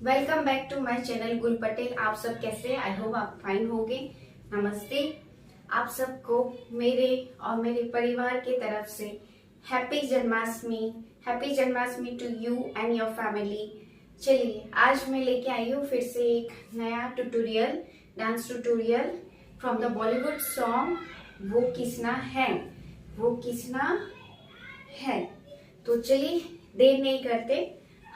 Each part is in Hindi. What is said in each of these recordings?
Welcome back to my channel Gul Patel. आप सब कैसे हैं? आई होप आप फाइन होंगे। नमस्ते आप सबको मेरे और मेरे परिवार की तरफ से happy Janmashtami. Happy Janmashtami to you and your family. चलिए आज मैं लेके आई हूँ फिर से एक नया tutorial, dance tutorial from the Bollywood song वो किसना है, वो किसना है। तो चलिए देर नहीं करते,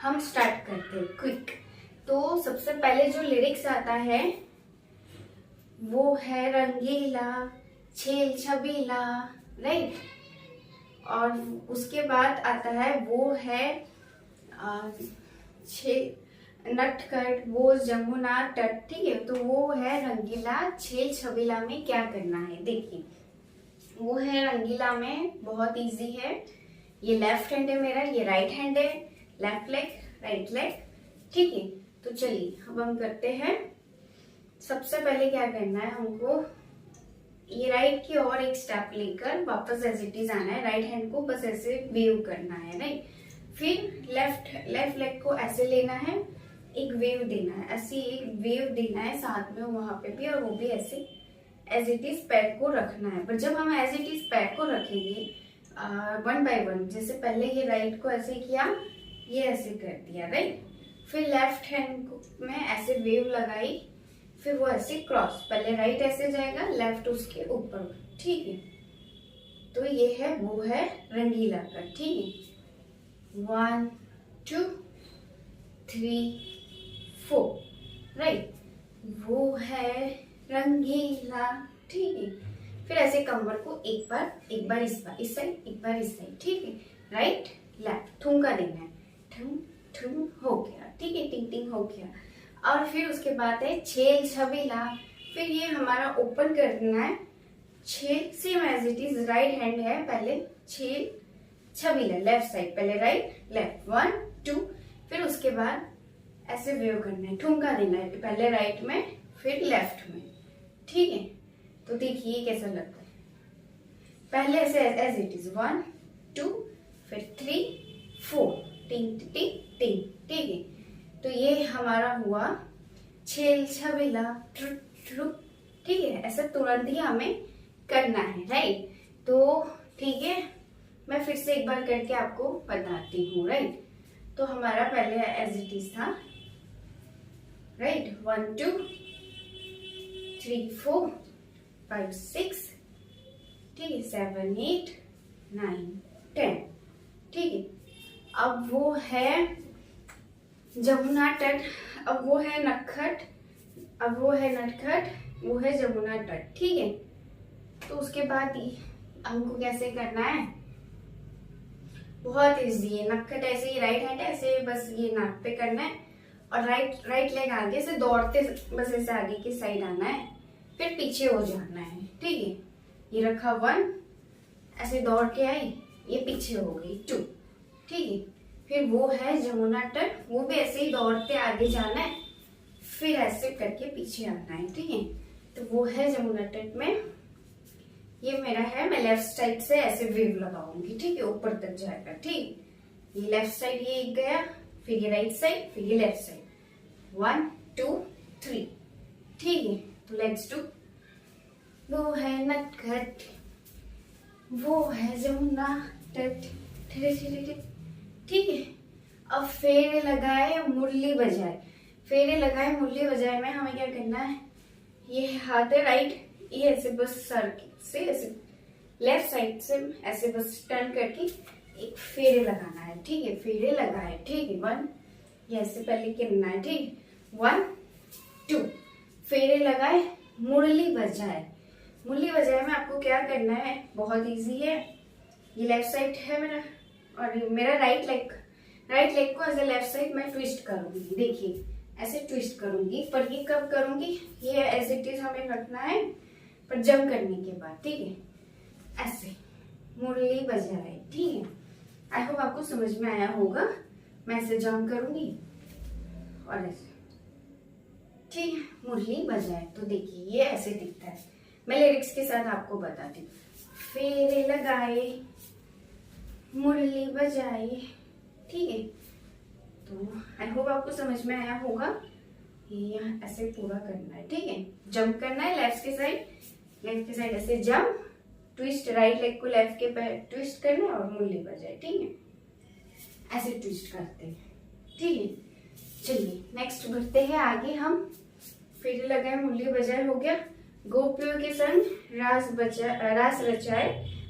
हम स्टार्ट करते हैं क्विक। तो सबसे पहले जो लिरिक्स आता है वो है रंगीला छेल छबीला, राइट। और उसके बाद आता है वो है नटखट वो जमुना तट, ठीक है। तो वो है रंगीला छेल छबीला में क्या करना है, देखिए वो है रंगीला में बहुत इजी है। ये लेफ्ट हैंड है मेरा, ये राइट हैंड है, लेफ्ट लेग राइट लेग, ठीक है। तो चलिए अब हम करते हैं। सबसे पहले क्या करना है हमको, ये राइट की और एक स्टेप लेकर वापस एज इट इज आना है। राइट हैंड को बस ऐसे वेव करना है, राइट। फिर लेफ्ट लेग को ऐसे लेना है, एक वेव देना है, ऐसे एक वेव देना है साथ में वहां पे भी, और वो भी ऐसे एज इट इज पैर को रखना है। पर जब हम एज इट इज पैर को रखेंगे वन बाय वन, जैसे पहले ये राइट को ऐसे किया, ये ऐसे कर दिया, राइट। फिर लेफ्ट हैंड में ऐसे वेव लगाई, फिर वो ऐसे क्रॉस, पहले राइट ऐसे जाएगा, लेफ्ट उसके ऊपर, ठीक है। तो ये है वो है रंगीला का, ठीक है। 1 2 3 4, राइट। वो है रंगीला, ठीक है। फिर ऐसे कमर को एक बार इस साइड, एक बार इस साइड, ठीक है। राइट लेफ्ट ठुमका देना है, ठुम ठुम हो गया, ठीक है, टिंग टिंग हो गया। और फिर उसके बाद है छेल छबीला। फिर ये हमारा ओपन करना है, Chhel same as it is, right hand है, पहले छेल छबीला लेफ्ट साइड, पहले राइट लेफ्ट 1 2, फिर उसके बाद ऐसे वेव करना है, ठुमका देना है, पहले राइट में फिर लेफ्ट में, ठीक है। तो देखिए कैसा लगता है, पहले ऐसे एज इट इज 1 2 फिर 3 4, टिंग टिंग टिंग, ठीक है। तो ये हमारा हुआ छेल छबीला, ठीक है। ऐसा तुरंत ही हमें करना है, राइट। तो ठीक है, मैं फिर से एक बार करके आपको बताती हूँ, राइट। तो हमारा पहले एज इट इज था, राइट 1 2 3 4 5 6, ठीक है, 7 8 9 10, ठीक है। अब वो है जमुना तट, अब वो है नटखट, अब वो है नटखट, वो है जमुना तट, ठीक है। तो उसके बाद हमको कैसे करना है, बहुत इजी है। नटखट ऐसे ही राइट हैंड ऐसे बस ये नाक पे करना है, और राइट लेग आगे से दौड़ते बस ऐसे आगे की साइड आना है, फिर पीछे हो जाना है, ठीक है। ये रखा 1, ऐसे दौड़ के आई, ये पीछे हो गई 2, ठीक है। फिर वो है जमुना तट, वो भी ऐसे ही दौड़ते आगे जाना है, फिर ऐसे करके पीछे आना है, ठीक है। तो वो है जमुना तट में, ये मेरा है, मैं लेफ्ट साइड से ऐसे वेव लगाऊंगी, ठीक है, ऊपर तक जाएगा, ठीक। ये लेफ्ट साइड ये एक गया, फिर ये राइट साइड, फिर ये लेफ्ट साइड, 1 2 3, ठीक है। तो लेट्स डू। वो है नटखट, वो है जमुना तट, ठीक है। अब फेरे लगाए मुरली बजाए, फेरे लगाए मुरली बजाए में हमें क्या करना है, ये हाथ है राइट, ये ऐसे बस सर से ऐसे लेफ्ट साइड से ऐसे बस टर्न करके एक फेरे लगाना है, ठीक है। फेरे लगाए, ठीक है, 1, ये ऐसे पहले करना है, ठीक 1 2, फेरे लगाए मुरली बजाए। मुरली बजाए में आपको क्या करना है, बहुत इजी है। ये लेफ्ट साइड है मेरा, और मेरा राइट लेग को ऐसे लेफ्ट साइड में ट्विस्ट करूंगी, देखिए ऐसे ट्विस्ट करूंगी। पर ये कब करूंगी, ये एज इट इज हमें रखना है, पर जंप करने के बाद, ठीक है। ऐसे मुरली बजाए, ठीक है। आई होप आपको समझ में आया होगा। मैं ऐसे जंप करूंगी और ऐसे, ठीक है, मुरली बजाए। तो देखिए ये ऐसे दिखता है, मैं लिरिक्स के साथ आपको बताती हूँ। फेरे लगाए मुरली बजाए, ठीक है। तो आई होप आपको समझ में आया होगा। ये यहाँ ऐसे पूरा करना है, ठीक है। जंप करना है लेफ्ट के साइड ऐसे जंप, ट्विस्ट, राइट लेग को लेफ्ट के पैर ट्विस्ट करना है और मुरली बजाए, ठीक है। ऐसे ट्विस्ट करते हैं, ठीक है। चलिए नेक्स्ट बढ़ते हैं आगे हम। फेरे लगाए मुरली बजाए हो गया। गोपियों के संग रास रचाए,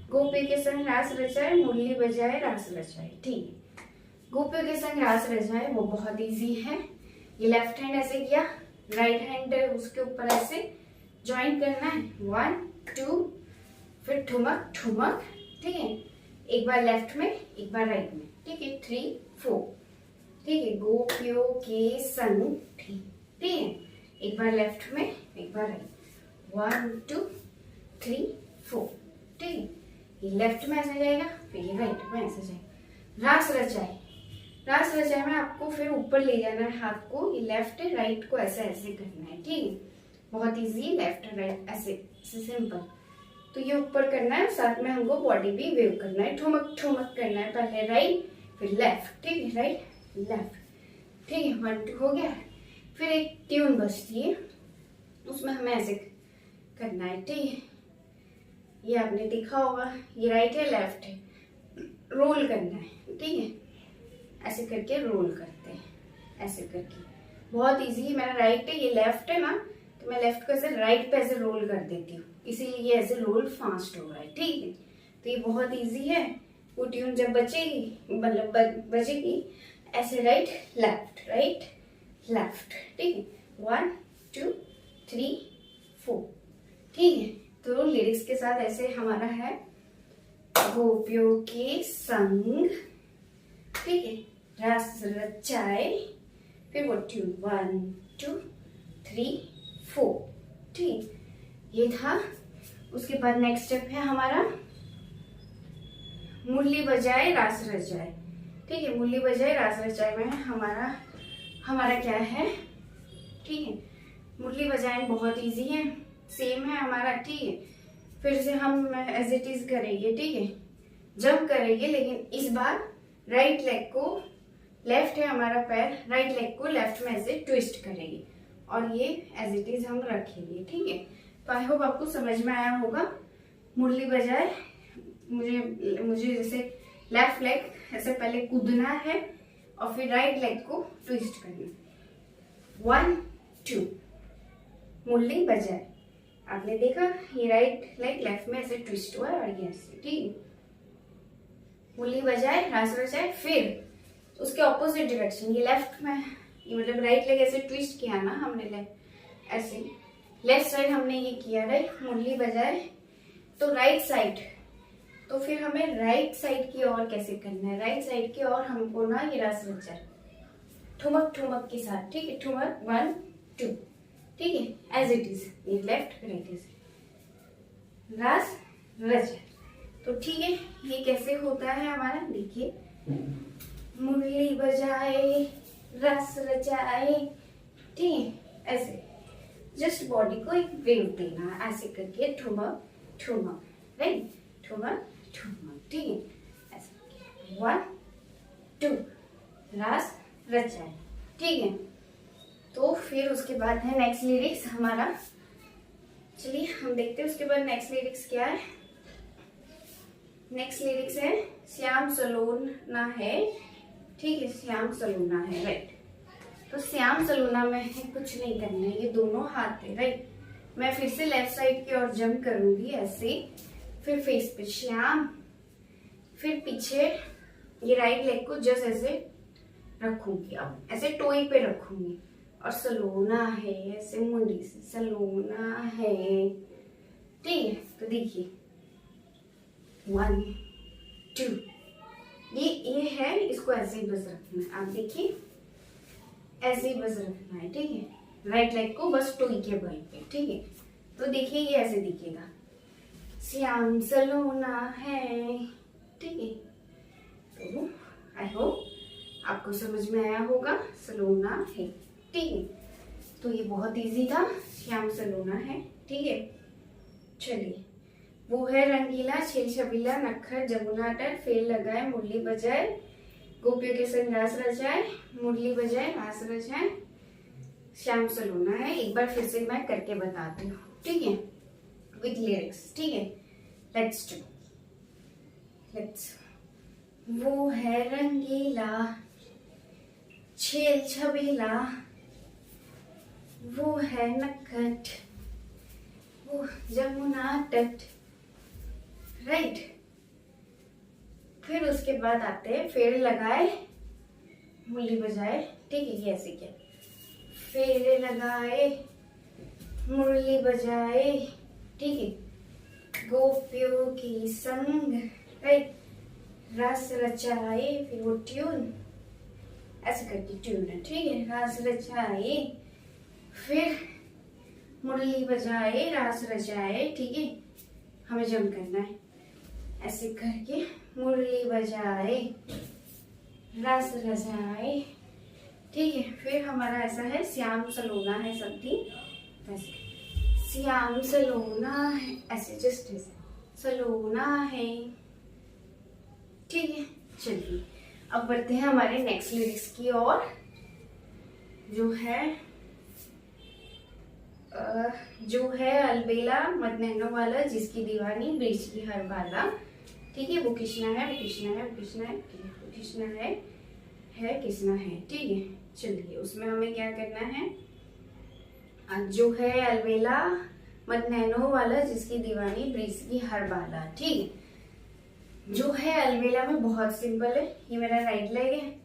गोपियों के संग रास रचाए, मुरली बजाए रास रचाए, ठीक है। गोपियों के संग रास रचाए वो बहुत इजी है। ये लेफ्ट हैंड ऐसे किया, राइट हैंड उसके ऊपर ऐसे ज्वाइन करना है, 1 2, फिर ठुमक ठुमक, ठीक है। एक बार लेफ्ट में एक बार राइट में, ठीक है। 3 4, ठीक है। गोपियों के संग, ठीक है। एक बार लेफ्ट में एक बार राइट, 1 2 3 4, ठीक है। ये लेफ्ट में ऐसे जाएगा, फिर ये राइट में ऐसे जाएगा। रास रचाए, रास रचाए में आपको फिर ऊपर ले जाना है हाथ को, ये लेफ्ट राइट को ऐसे ऐसे करना है, ठीक है। बहुत इजी, लेफ्ट राइट ऐसे सिंपल। तो ये ऊपर करना है, साथ में हमको बॉडी भी वेव करना है, ठुमक ठुमक करना है। पहले राइट फिर लेफ्ट, ठीक है। राइट लेफ्ट, ठीक है। 1 2 हो गया। फिर एक ट्यून बजती है, उसमें हमें ऐसे करना है, ठीक है। ये आपने देखा होगा, ये राइट है लेफ्ट है, रोल करना है, ठीक है। ऐसे करके रोल करते हैं, ऐसे करके। बहुत इजी है। मेरा राइट है, ये लेफ्ट है ना, तो मैं लेफ्ट को ऐसे राइट पे ऐसे रोल कर देती हूँ, इसीलिए ये ऐसे रोल फास्ट हो रहा है, ठीक है। तो ये बहुत इजी है। वो ट्यून जब बचेगी, मतलब बजेगी ऐसे राइट लेफ्ट, ठीक है। 1 2 3 4, ठीक है। तो लिरिक्स के साथ ऐसे हमारा है, गोपियों के संग, ठीक है, रस रचाए, फिर वो ट्यून 1 2 3 4, ठीक, ये था। उसके बाद नेक्स्ट स्टेप है हमारा मुरली बजाए रास रचाए, ठीक है। मुरली बजाए रास रचाए में हमारा क्या है, ठीक है। मुरली बजाए बहुत इजी है, सेम है हमारा, ठीक है। फिर से हम एज इट इज करेंगे, ठीक है। जंप करेंगे, लेकिन इस बार राइट लेग को, लेफ्ट है हमारा पैर, राइट लेग को लेफ्ट में ऐसे ट्विस्ट करेंगे और ये एज इट इज हम रखेंगे, ठीक है। तो आई होप आपको समझ में आया होगा। मुरली बजाए, मुझे जैसे लेफ्ट लेग ऐसे पहले कूदना है और फिर राइट लेग को ट्विस्ट करना, 1 2, मुरली बजाए। आपने देखा ये राइट लेग लेफ्ट में ऐसे ट्विस्ट हुआ और ये ऐसे, ठीक है। मुरली बजाए रास रचाए, फिर उसके ऑपोजिट डायरेक्शन, ये लेफ्ट में, ये मतलब राइट लेग ऐसे ट्विस्ट किया ना हमने, ऐसे लेफ्ट साइड हमने ये किया, राइट। मुरली बजाए तो राइट साइड, तो फिर हमें राइट साइड की ओर कैसे करना है, राइट साइड की ओर हमको ना ये रास रचाए ठुमक ठुमक के साथ, ठीक है। ठुमक 1 2, ठीक है, एज इट इज, ये लेफ्ट राइट इज रास रचाए। तो ठीक है, ये कैसे होता है हमारा, देखिए। मुरली बजाए रस रचाए, ठीक है। ऐसे जस्ट बॉडी को एक वेव देना, ऐसे करके ठुमक ठुमक, राइट, ठुमक ठुमक, ठीक है। ऐसे 1 2, रस रचाए, ठीक है। तो फिर उसके बाद है नेक्स्ट लिरिक्स हमारा। चलिए हम देखते हैं उसके बाद नेक्स्ट लिरिक्स क्या है। नेक्स्ट लिरिक्स है श्याम सलोना है, ठीक है। श्याम सलोना है, राइट। तो श्याम सलोना में है कुछ नहीं करना है, ये दोनों हाथ है, राइट। मैं फिर से लेफ्ट साइड की ओर जंप करूंगी ऐसे, फिर फेस पे श्याम, फिर पीछे ये राइट लेग को जस्ट ऐसे रखूंगी, अब ऐसे टोई पे रखूंगी और सलोना है, ऐसे मुंडी से सलोना है, ठीक है। तो देखिए 1 2, ये है, इसको ऐसे ही बस रखना है। आप देखिए ऐसे ही बस रखना है, ठीक है। राइट लेग को बस टोई के बल पे, ठीक है। तो देखिए ये ऐसे दिखेगा, श्याम सलोना है, ठीक है। तो आई होप आपको समझ में आया होगा, सलोना है, ठीक है। तो ये बहुत इजी था, श्याम सलोना है, ठीक है। चलिए, वो है रंगीला छेल छबीला नखर जमुना तट, फेर लगाए मुरली बजाए गोपियों के संग रास रचाए, मुरली बजाए, रास रचाए, श्याम सलोना है। एक बार फिर से मैं करके बताती हूँ, ठीक है, विद लिरिक्स, ठीक है। लेट्स वो है रंगीला छेल छबीला, वो है नक्खट वो जमुना तट, राइट। फिर उसके बाद आते हैं फेरे लगाए, मुरली बजाए, ठीक है, ये ऐसे क्या, फेरे लगाए, मुरली बजाए, ठीक है, गोपियों की संग, राइट, रास रचाए, फिर वो ट्यून ऐसे करके ट्यून है, ठीक है, रास रचाए, फिर मुरली बजाए, रास रचाए, ठीक है, हमें जम करना है ऐसे करके, मुरली बजाए, रास रचाए, ठीक है। फिर हमारा ऐसा है श्याम सलोना है समथिंग, ऐसे श्याम सलोना है, ऐसे जस्ट ऐसे सलोना है, ठीक है। चलिए अब बढ़ते हैं हमारे नेक्स्ट लिरिक्स की ओर, जो है अलबेला मत नैनो वाला जिसकी दीवानी ब्रिज की हर बाला, ठीक है। वो कृष्णा है, वो कृष्णा है, वो कृष्णा है, वो कृष्णा है कृष्णा है, ठीक है। चलिए उसमें हमें क्या करना है, जो है अलबेला मत नैनो वाला जिसकी दीवानी ब्रिज की हर बाला, ठीक है। जो है अलबेला में बहुत सिंपल है, ये मेरा राइट लेग है,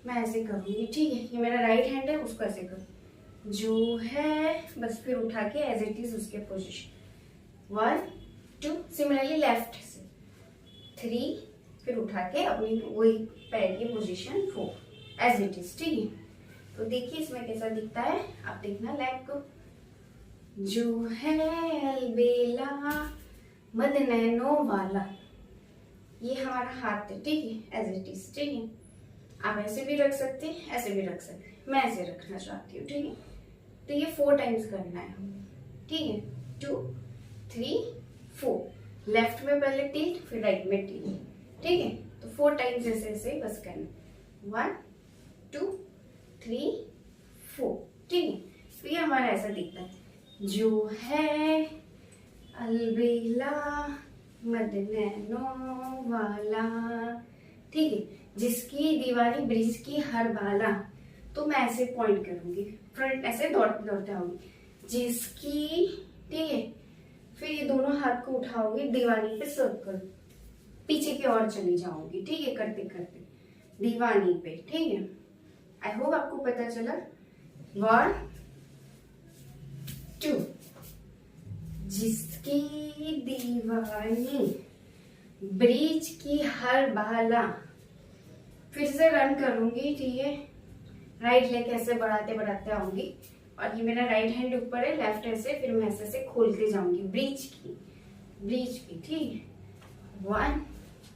मैं ऐसे करूंगी, ठीक है, ये मेरा राइट हैंड है, उसको ऐसे करूँ, जो है बस फिर उठा के एज इट इज उसके पोजीशन 1 2, सिमिलरली लेफ्ट से 3, फिर उठा के अपनी वही पैर की पोजीशन 4 एज इट इज, ठीक है। तो देखिए इसमें कैसा दिखता है, आप देखना लेग को, जो है अलबेला मद नैनो वाला, ये हमारा हाथ है, ठीक है, एज इट इज, ठीक है। आप ऐसे भी रख सकते हैं, ऐसे भी रख सकते हैं, मैं ऐसे रखना चाहती हूँ, ठीक है। तो ये 4 टाइम्स करना है हमें, ठीक है, 2 3 4, लेफ्ट में पहले टिल्ट, फिर राइट में टिल्ट, ठीक है। तो 4 टाइम्स ऐसे ऐसे बस करना, 1 2 3 4, ठीक है। तो ये हमारा ऐसा दिखता है, जो है अलबेला मद नैनो वाला, ठीक है, जिसकी दीवानी ब्रिज की हर बाला, तो मैं ऐसे पॉइंट करूंगी, फ्रंट ऐसे दौड़ते दौड़ते आऊंगी, जिसकी, ठीक है। फिर ये दोनों हाथ को उठाओगे, दीवानी पे सर्कल, पीछे की ओर चली जाऊंगी, ठीक है, करते करते दीवानी पे, ठीक है। आई होप आपको पता चला। 1 2, जिसकी दीवानी ब्रिज की हर बाला, फिर से रन करूंगी, ठीक है, राइट लेग ऐसे बढ़ाते बढ़ाते आऊंगी, और ये मेरा राइट हैंड ऊपर है, लेफ्ट ऐसे, फिर मैं ऐसे से खोलते जाऊंगी ब्रिज की, ठीक है, 1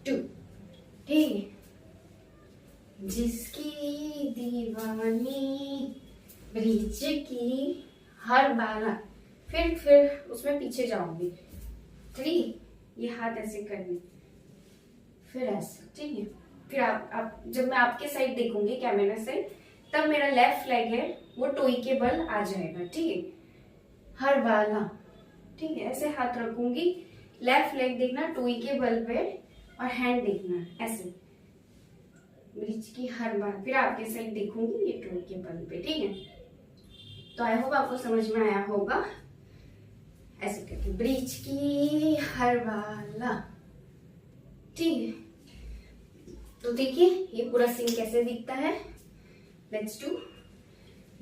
2, ठीक है, जिसकी दीवानी ब्रिज की हर बाला, फिर उसमें पीछे जाऊंगी, 3, ये हाथ ऐसे करने, फिर ऐसे, ठीक है। फिर आप जब मैं आपके साइड देखूंगी कैमरा से, तब मेरा लेफ्ट लेग है वो टोई के बल आ जाएगा, ठीक है, हर बाला, ठीक है, ऐसे हाथ रखूंगी, लेफ्ट लेग देखना टोई के बल पे, और हैंड देखना ऐसे ब्रिज की हर बार, फिर आपके साइड देखूंगी ये टोई के बल पे, ठीक है। तो आई होप आपको समझ में आया होगा, ऐसे करके ब्रिज की हर बाला, ठीक है। तो देखिए ये पूरा सीन कैसे दिखता है, लेट्स डू।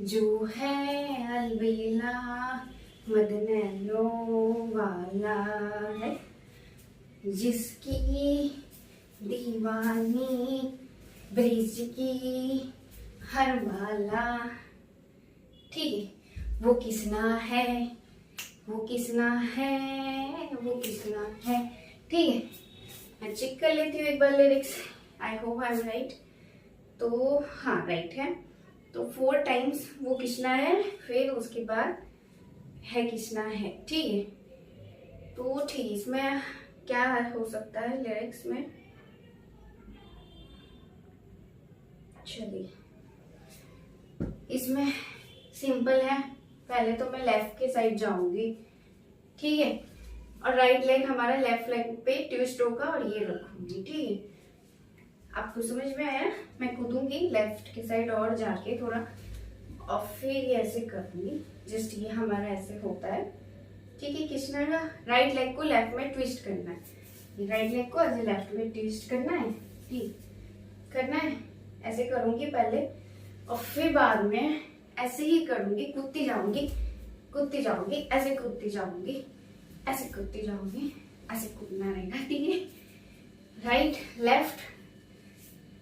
जो है अलबेला मद नैनो वाला है, जिसकी दीवानी ब्रिज की हर बाला, ठीक है। वो किसना है, वो किसना है, वो किसना है, ठीक है। मैं चेक कर लेती हूँ एक बार lyrics, I hope I am right. तो हाँ राइट है। तो 4 टाइम्स वो कृष्णा है, फिर उसके बाद है कृष्णा है, ठीक है। तो ठीक, इसमें क्या हो सकता है लिरिक्स में, चलिए, इसमें सिंपल है। पहले तो मैं लेफ्ट के साइड जाऊंगी, ठीक है, और राइट लेग हमारा लेफ्ट लेग पे ट्विस्ट होगा और ये रखूंगी, ठीक है। आपको समझ में आया? मैं कूदूंगी लेफ्ट के साइड और जाके थोड़ा, और फिर ये ऐसे करूंगी, जस्ट ये हमारा ऐसे होता है, ठीक है। कृष्णा का राइट लेग को लेफ्ट में ट्विस्ट करना है, ये राइट लेग को ऐसे लेफ्ट में ट्विस्ट करना है, ठीक करना है। ऐसे करूंगी पहले, और फिर बाद में ऐसे ही करूंगी, कूदती जाऊंगी, कूदती जाऊंगी, ऐसे कूदती जाऊंगी, ऐसे कूदती जाऊंगी, ऐसे कूदना रहेगा, ठीक है। राइट लेफ्ट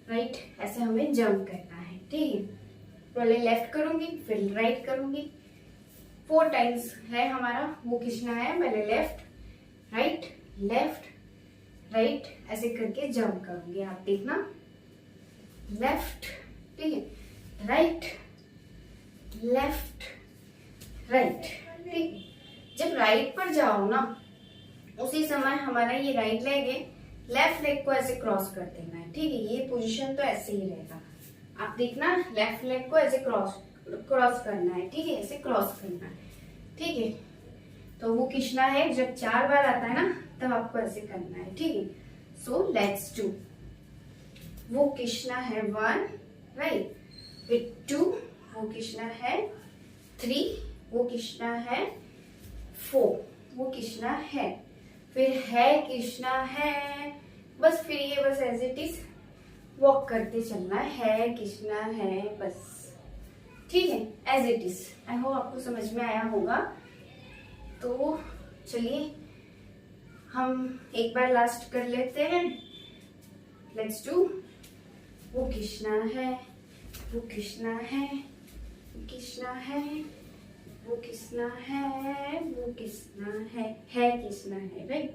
राइट ऐसे हमें जंप करना है, ठीक है। पहले लेफ्ट करूंगी, फिर राइट करूंगी, 4 टाइम्स है हमारा वो खींचना है। पहले लेफ्ट राइट ऐसे करके जंप करूंगी, आप देखना। लेफ्ट, ठीक है, राइट लेफ्ट राइट, ठीक है। जब राइट पर जाओ ना, उसी समय हमारा ये राइट लेग है, लेफ्ट लेग को ऐसे क्रॉस कर देना है, ठीक है। ये पोजीशन तो ऐसे ही रहेगा, आप देखना। लेफ्ट लेग को ऐसे क्रॉस करना है, ठीक है, ऐसे क्रॉस करना है, ठीक है। तो वो खींचना है, जब 4 बार आता है ना, तब आपको ऐसे करना है, ठीक है। So let's do. वो खींचना है 1, राइट, फिर 2, वो खींचना है 3, वो खींचना है 4, वो खींचना है, फिर है खींचना है, बस। फिर ये बस एज इट इज वॉक करते चलना है, खींचना है, बस, ठीक है, as it is. I hope आपको समझ में आया होगा। तो चलिए हम एक बार लास्ट कर लेते हैं। Let's do. वो खींचना है, वो खींचना है, वो खींचना है, वो खींचना है, वो खींचना है खींचना है, राइट।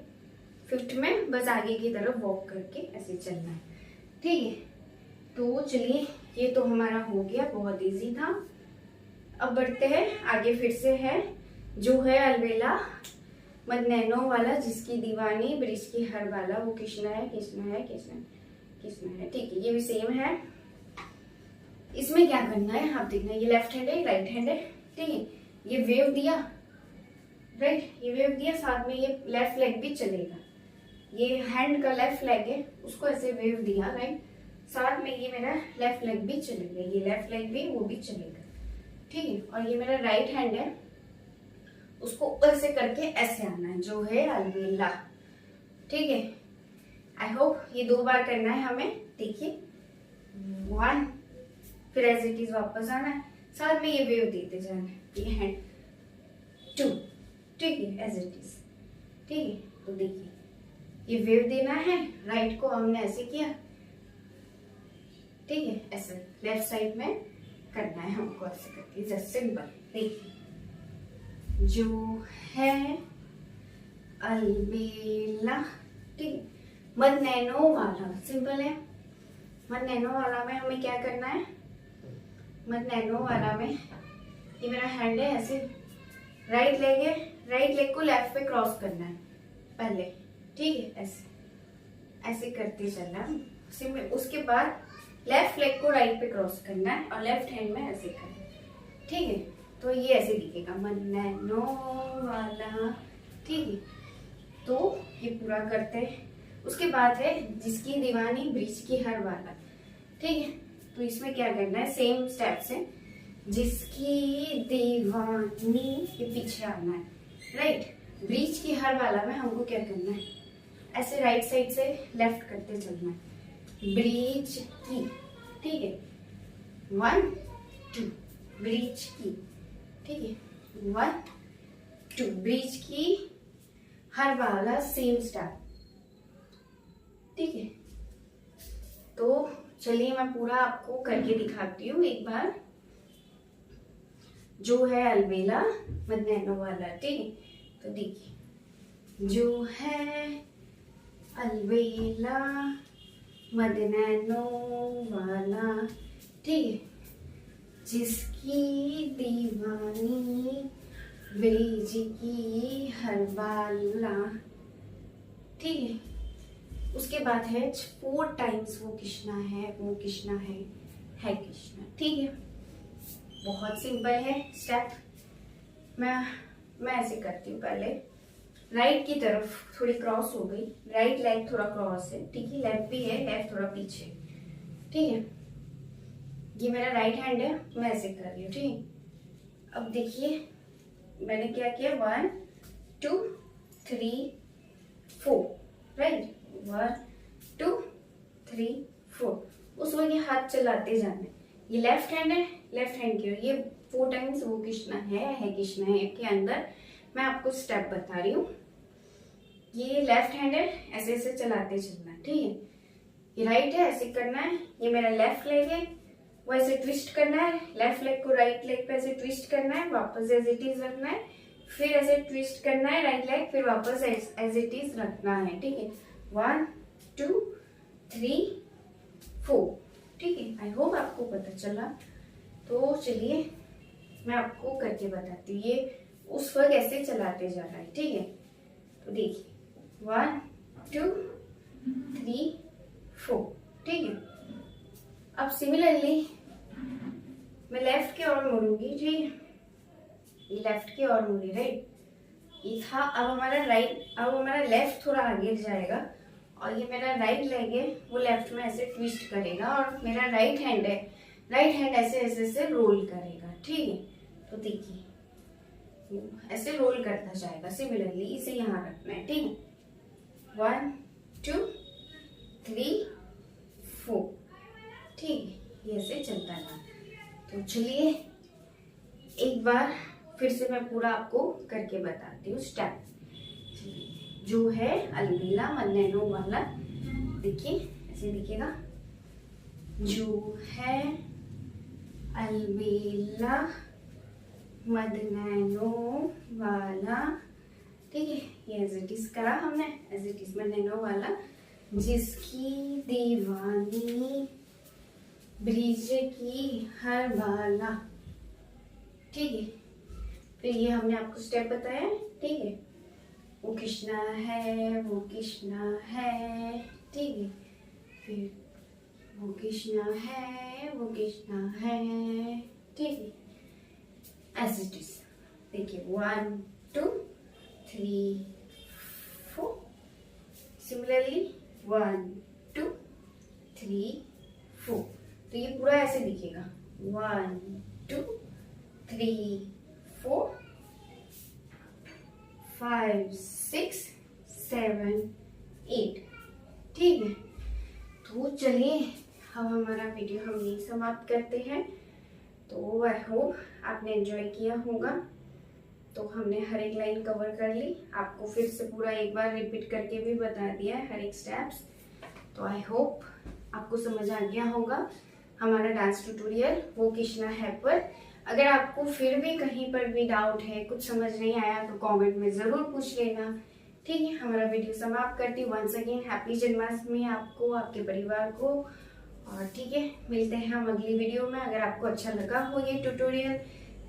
5th में बस आगे की तरफ वॉक करके ऐसे चलना है, ठीक है। तो चलिए, ये तो हमारा हो गया, बहुत इजी था। अब बढ़ते हैं आगे। फिर से है जो है अलबेला मद नैनो वाला, जिसकी दीवानी ब्रिज की हर वाला, वो खींचना है, खींचना है, खींचना खींचना है, ठीक है। ये भी सेम है। इसमें क्या करना है आप देखना, ये लेफ्ट हैंड है, राइट हैंड है, ठीक है। ये वेव दिया, राइट, ये वेव दिया, साथ में ये लेफ्ट लेग भी चलेगा। ये हैंड का लेफ्ट लेग है, उसको ऐसे वेव दिया, राइट, साथ में ये मेरा लेफ्ट लेग भी चलेगा, ये लेफ्ट लेग भी वो भी चलेगा, ठीक है। और ये मेरा राइट हैंड है, उसको ऊपर से करके ऐसे आना है, जो है अलबेला, ठीक है। आई होप ये 2 बार करना है हमें, देखिए। 1, फिर एज इट इज वापस आना है, साथ में ये वेव देते जाना है, ये हैंड 2, ठीक है, एज इट इज, ठीक है। तो देखिए, ये वेव देना है, राइट को हमने ऐसे किया, ठीक है, ऐसे लेफ्ट साइड में करना है हमको, ऐसे करके, जस्ट सिंपल। देखिए, जो है अलबेला, ठीक है, मद नैनो वाला, सिंपल है। मद नैनो वाला में हमें क्या करना है, मद नैनो वाला में ये मेरा हैंड है, ऐसे राइट लेग है, राइट लेग को लेफ्ट पे क्रॉस करना है पहले, ठीक है, ऐसे ऐसे करते चलना। उसके बाद लेफ्ट लेग को राइट पे क्रॉस करना है और लेफ्ट हैंड में ऐसे करना है, ठीक है। तो ये ऐसे दिखेगा, मद नैनो वाला, ठीक है। तो ये पूरा करते हैं। उसके बाद है जिसकी दीवानी ब्रिज की हर वाला, ठीक है। तो इसमें क्या करना है, सेम स्टेप से, जिसकी दीवानी, ये पीछे आना है, राइट। ब्रिज की हर वाला में हमको क्या करना है, ऐसे राइट साइड से लेफ्ट करते चलना है, ब्रिज की, ठीक है। 1 2 ब्रिज की, ठीक है, 1 2 ब्रिज की हर वाला, सेम स्टेप, ठीक है। तो चलिए मैं पूरा आपको करके दिखाती हूँ एक बार। जो है अलबेला मद नैनो वाला, ठीक है। तो देखिए, जो है अलबेला मद नैनो वाला, ठीक है, जिसकी दीवानी ब्रिज की हर वाला, ठीक है। उसके बाद है 4 टाइम्स वो खींचना है, वो खींचना कृष्णा। ठीक है, बहुत सिंपल है स्टेप। मैं ऐसे करती हूँ। पहले राइट की तरफ थोड़ी क्रॉस हो गई, राइट लेग थोड़ा क्रॉस है, ठीक है, लेफ्ट भी है, लेफ्ट थोड़ा पीछे, ठीक है। ये मेरा राइट हैंड है, मैं ऐसे कर रही हूँ, ठीक है। अब देखिए मैंने क्या किया, 1 2 3 4, राइट, 1 2 3 4। उस वक्त ये हाथ चलाते जाने। ये लेफ्ट हैंड है, लेफ्ट हैंड की ये 4 टाइम्स वो कृष्णा है कृष्णा है के अंदर मैं आपको स्टेप बता रही हूँ। ये लेफ्ट हैंड है, ऐसे ऐसे चलाते चलना, ठीक है। ये राइट है, ऐसे करना है। ये मेरा लेफ्ट लेग है, वो ऐसे ट्विस्ट करना है। लेफ्ट लेग को राइट लेग पे ऐसे ट्विस्ट करना है, वापस एज इट इज रखना है, फिर ऐसे ट्विस्ट करना है राइट लेग, फिर वापस एज इट इज रखना है, ठीक है। 1 2 3 4, ठीक है। आई होप आपको पता चला। तो चलिए मैं आपको करके बताती हूँ। ये उस वक्त ऐसे चलाते जा रहा है, ठीक है। तो देखिए 1 2 3 4, ठीक है। अब सिमिलरली मैं लेफ्ट की ओर मुड़ूंगी, ठीक है। ये लेफ्ट की ओर मुड़ी, राइट, ये था। अब हमारा लेफ्ट थोड़ा आगे जाएगा और ये मेरा राइट लेग है, वो लेफ्ट में ऐसे ट्विस्ट करेगा और मेरा राइट हैंड है, राइट हैंड ऐसे ऐसे ऐसे रोल करेगा, ठीक है। तो देखिए ऐसे रोल करता जाएगा। सिमिलरली इसे यहाँ रखना है, ठीक है। 1 2 3 4, ठीक है। ये ऐसे चलता है। तो चलिए एक बार फिर से मैं पूरा आपको करके बताती हूँ स्टेप। जो है अलबेला मन्नैनो वाला, देखिए ऐसे दिखेगा। जो है अलबेला मन्नैनो वाला, ठीक है। ये एज इट इज करा हमने, एज इट इज मन्नैनो वाला। जिसकी दीवानी ब्रिज की हर बाला, ठीक है। फिर ये हमने आपको स्टेप बताया, ठीक है। वो कृष्णा है, वो कृष्णा है, ठीक है। फिर वो कृष्णा है, वो कृष्णा है, ठीक है। एज इट इज देखिए 1 2 3 4, सिमिलरली 1 2 3 4। तो ये पूरा ऐसे दिखेगा 1 2 3 4 5 6 7 8, ठीक है। तो चलिए अब हमारा वीडियो हम यही समाप्त करते हैं। तो आई होप आपने एंजॉय किया होगा। तो हमने हर एक लाइन कवर कर ली, आपको फिर से पूरा एक बार रिपीट करके भी बता दिया है हर एक स्टेप्स। तो आई होप आपको समझ आ गया होगा हमारा डांस ट्यूटोरियल वो कृष्णा है पर। अगर आपको फिर भी कहीं पर भी डाउट है, कुछ समझ नहीं आया, तो कमेंट में जरूर पूछ लेना, ठीक है। हमारा वीडियो समाप्त करती हूँ। वंस अगेन हैप्पी जन्माष्टमी आपको, आपके परिवार को, और ठीक है मिलते हैं हम अगली वीडियो में। अगर आपको अच्छा लगा हो ये tutorial,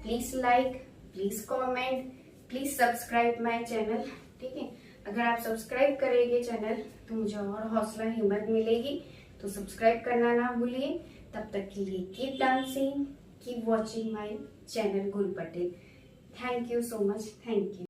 please like, please comment, please subscribe my channel, ठीक है। अगर आप सब्सक्राइब करेंगे चैनल तो मुझे और हौसला हिम्मत मिलेगी। तो सब्सक्राइब करना ना भूलिए। तब तक के लिए keep dancing, keep watching my channel Gul Patel. Thank you so much, thank you.